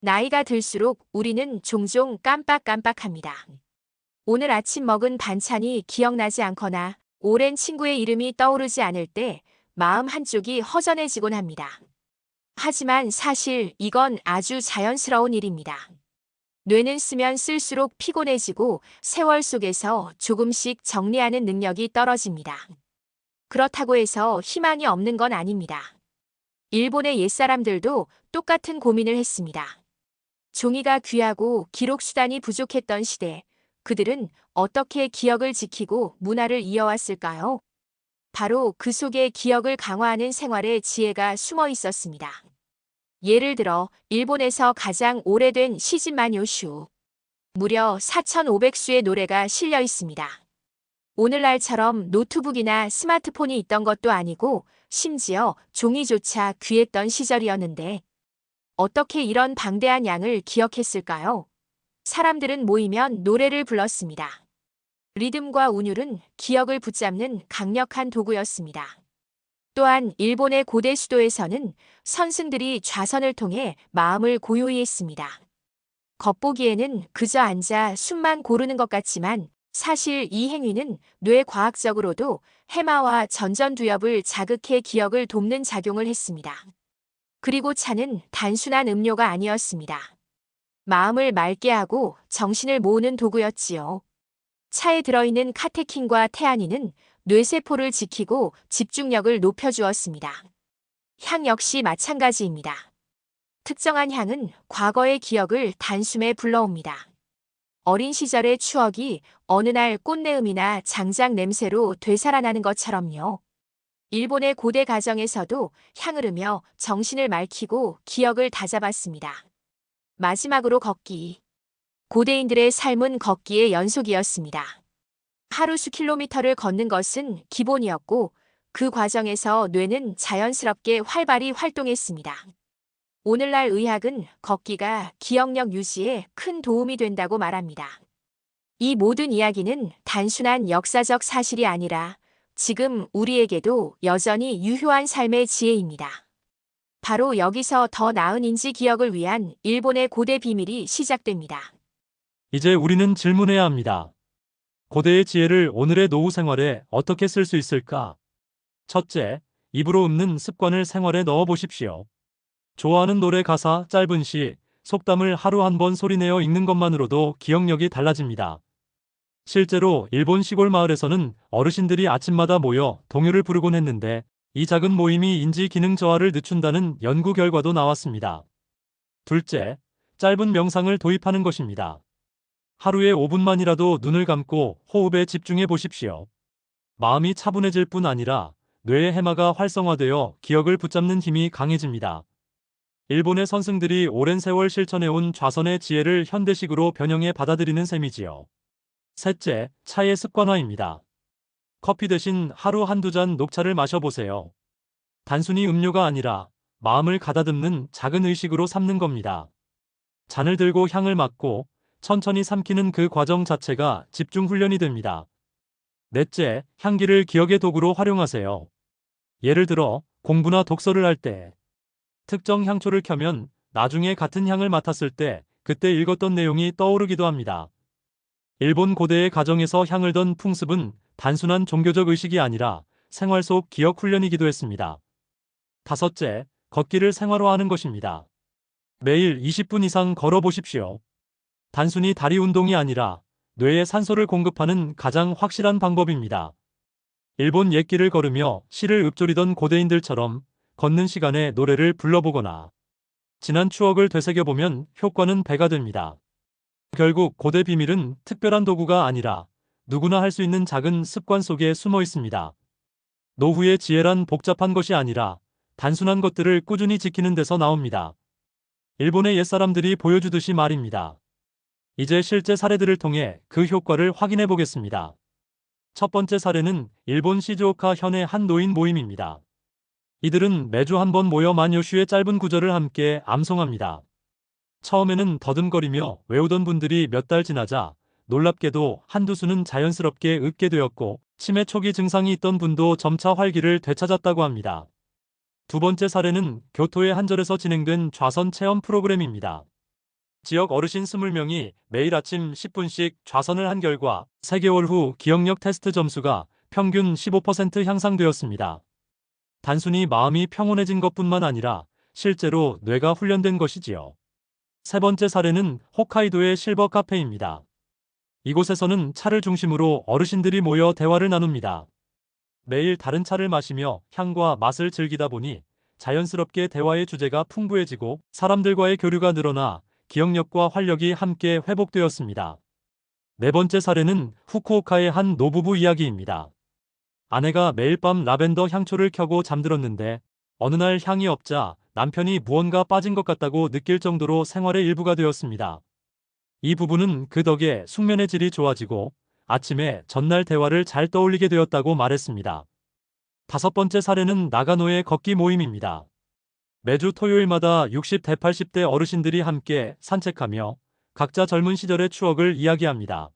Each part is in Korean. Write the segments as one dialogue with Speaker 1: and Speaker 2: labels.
Speaker 1: 나이가 들수록 우리는 종종 깜빡깜빡합니다. 오늘 아침 먹은 반찬이 기억나지 않거나 오랜 친구의 이름이 떠오르지 않을 때 마음 한쪽이 허전해지곤 합니다. 하지만 사실 이건 아주 자연스러운 일입니다. 뇌는 쓰면 쓸수록 피곤해지고 세월 속에서 조금씩 정리하는 능력이 떨어집니다. 그렇다고 해서 희망이 없는 건 아닙니다. 일본의 옛사람들도 똑같은 고민을 했습니다. 종이가 귀하고 기록 수단이 부족했던 시대, 그들은 어떻게 기억을 지키고 문화를 이어왔을까요? 바로 그 속에 기억을 강화하는 생활의 지혜가 숨어 있었습니다. 예를 들어 일본에서 가장 오래된 시진만요슈, 무려 4,500수의 노래가 실려 있습니다. 오늘날처럼 노트북이나 스마트폰이 있던 것도 아니고 심지어 종이조차 귀했던 시절이었는데 어떻게 이런 방대한 양을 기억했을까요? 사람들은 모이면 노래를 불렀습니다. 리듬과 운율은 기억을 붙잡는 강력한 도구였습니다. 또한 일본의 고대 수도에서는 선승들이 좌선을 통해 마음을 고요히 했습니다. 겉보기에는 그저 앉아 숨만 고르는 것 같지만 사실 이 행위는 뇌 과학적으로도 해마와 전전두엽을 자극해 기억을 돕는 작용을 했습니다. 그리고 차는 단순한 음료가 아니었습니다. 마음을 맑게 하고 정신을 모으는 도구였지요. 차에 들어있는 카테킨과 태아닌은 뇌세포를 지키고 집중력을 높여주었습니다. 향 역시 마찬가지입니다. 특정한 향은 과거의 기억을 단숨에 불러옵니다. 어린 시절의 추억이 어느 날 꽃내음이나 장작 냄새로 되살아나는 것처럼요. 일본의 고대 가정에서도 향을 흐르며 정신을 맑히고 기억을 다잡았습니다. 마지막으로 걷기. 고대인들의 삶은 걷기의 연속이었습니다. 하루 수 킬로미터를 걷는 것은 기본이었고 그 과정에서 뇌는 자연스럽게 활발히 활동했습니다. 오늘날 의학은 걷기가 기억력 유지에 큰 도움이 된다고 말합니다. 이 모든 이야기는 단순한 역사적 사실이 아니라 지금 우리에게도 여전히 유효한 삶의 지혜입니다. 바로 여기서 더 나은 인지 기억을 위한 일본의 고대 비밀이 시작됩니다.
Speaker 2: 이제 우리는 질문해야 합니다. 고대의 지혜를 오늘의 노후 생활에 어떻게 쓸 수 있을까? 첫째, 입으로 읊는 습관을 생활에 넣어 보십시오. 좋아하는 노래 가사, 짧은 시, 속담을 하루 한 번 소리내어 읽는 것만으로도 기억력이 달라집니다. 실제로 일본 시골 마을에서는 어르신들이 아침마다 모여 동요를 부르곤 했는데 이 작은 모임이 인지 기능 저하를 늦춘다는 연구 결과도 나왔습니다. 둘째, 짧은 명상을 도입하는 것입니다. 하루에 5분만이라도 눈을 감고 호흡에 집중해 보십시오. 마음이 차분해질 뿐 아니라 뇌의 해마가 활성화되어 기억을 붙잡는 힘이 강해집니다. 일본의 선승들이 오랜 세월 실천해온 좌선의 지혜를 현대식으로 변형해 받아들이는 셈이지요. 셋째, 차의 습관화입니다. 커피 대신 하루 한두 잔 녹차를 마셔보세요. 단순히 음료가 아니라 마음을 가다듬는 작은 의식으로 삼는 겁니다. 잔을 들고 향을 맡고 천천히 삼키는 그 과정 자체가 집중 훈련이 됩니다. 넷째, 향기를 기억의 도구로 활용하세요. 예를 들어 공부나 독서를 할 때 특정 향초를 켜면 나중에 같은 향을 맡았을 때 그때 읽었던 내용이 떠오르기도 합니다. 일본 고대의 가정에서 향을 던 풍습은 단순한 종교적 의식이 아니라 생활 속 기억 훈련이기도 했습니다. 다섯째, 걷기를 생활화하는 것입니다. 매일 20분 이상 걸어보십시오. 단순히 다리 운동이 아니라 뇌에 산소를 공급하는 가장 확실한 방법입니다. 일본 옛길을 걸으며 시를 읊조리던 고대인들처럼 걷는 시간에 노래를 불러보거나 지난 추억을 되새겨보면 효과는 배가 됩니다. 결국 고대 비밀은 특별한 도구가 아니라 누구나 할 수 있는 작은 습관 속에 숨어 있습니다. 노후의 지혜란 복잡한 것이 아니라 단순한 것들을 꾸준히 지키는 데서 나옵니다. 일본의 옛사람들이 보여주듯이 말입니다. 이제 실제 사례들을 통해 그 효과를 확인해 보겠습니다. 첫 번째 사례는 일본 시즈오카 현의 한 노인 모임입니다. 이들은 매주 한 번 모여 만요슈의 짧은 구절을 함께 암송합니다. 처음에는 더듬거리며 외우던 분들이 몇 달 지나자 놀랍게도 한두 수는 자연스럽게 읊게 되었고 치매 초기 증상이 있던 분도 점차 활기를 되찾았다고 합니다. 두 번째 사례는 교토의 한 절에서 진행된 좌선 체험 프로그램입니다. 지역 어르신 20명이 매일 아침 10분씩 좌선을 한 결과 3개월 후 기억력 테스트 점수가 평균 15% 향상되었습니다. 단순히 마음이 평온해진 것뿐만 아니라 실제로 뇌가 훈련된 것이지요. 세 번째 사례는 홋카이도의 실버 카페입니다. 이곳에서는 차를 중심으로 어르신들이 모여 대화를 나눕니다. 매일 다른 차를 마시며 향과 맛을 즐기다 보니 자연스럽게 대화의 주제가 풍부해지고 사람들과의 교류가 늘어나 기억력과 활력이 함께 회복되었습니다. 네 번째 사례는 후쿠오카의 한 노부부 이야기입니다. 아내가 매일 밤 라벤더 향초를 켜고 잠들었는데 어느 날 향이 없자 남편이 무언가 빠진 것 같다고 느낄 정도로 생활의 일부가 되었습니다. 이 부부는 그 덕에 숙면의 질이 좋아지고 아침에 전날 대화를 잘 떠올리게 되었다고 말했습니다. 다섯 번째 사례는 나가노의 걷기 모임입니다. 매주 토요일마다 60대 80대 어르신들이 함께 산책하며 각자 젊은 시절의 추억을 이야기합니다.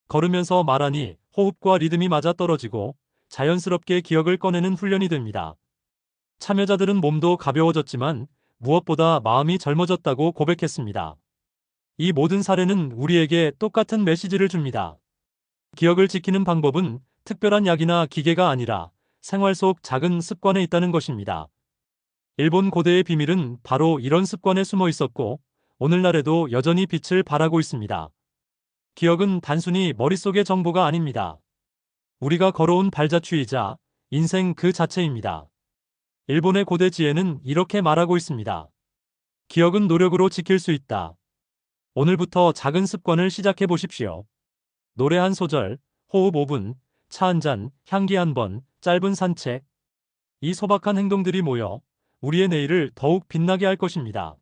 Speaker 2: 걸으면서 말하니 호흡과 리듬이 맞아떨어지고 자연스럽게 기억을 꺼내는 훈련이 됩니다. 참여자들은 몸도 가벼워졌지만 무엇보다 마음이 젊어졌다고 고백했습니다. 이 모든 사례는 우리에게 똑같은 메시지를 줍니다. 기억을 지키는 방법은 특별한 약이나 기계가 아니라 생활 속 작은 습관에 있다는 것입니다. 일본 고대의 비밀은 바로 이런 습관에 숨어 있었고 오늘날에도 여전히 빛을 발하고 있습니다. 기억은 단순히 머릿속의 정보가 아닙니다. 우리가 걸어온 발자취이자 인생 그 자체입니다. 일본의 고대 지혜는 이렇게 말하고 있습니다. 기억은 노력으로 지킬 수 있다. 오늘부터 작은 습관을 시작해 보십시오. 노래 한 소절, 호흡 5분, 차 한 잔, 향기 한 번, 짧은 산책. 이 소박한 행동들이 모여 우리의 내일을 더욱 빛나게 할 것입니다.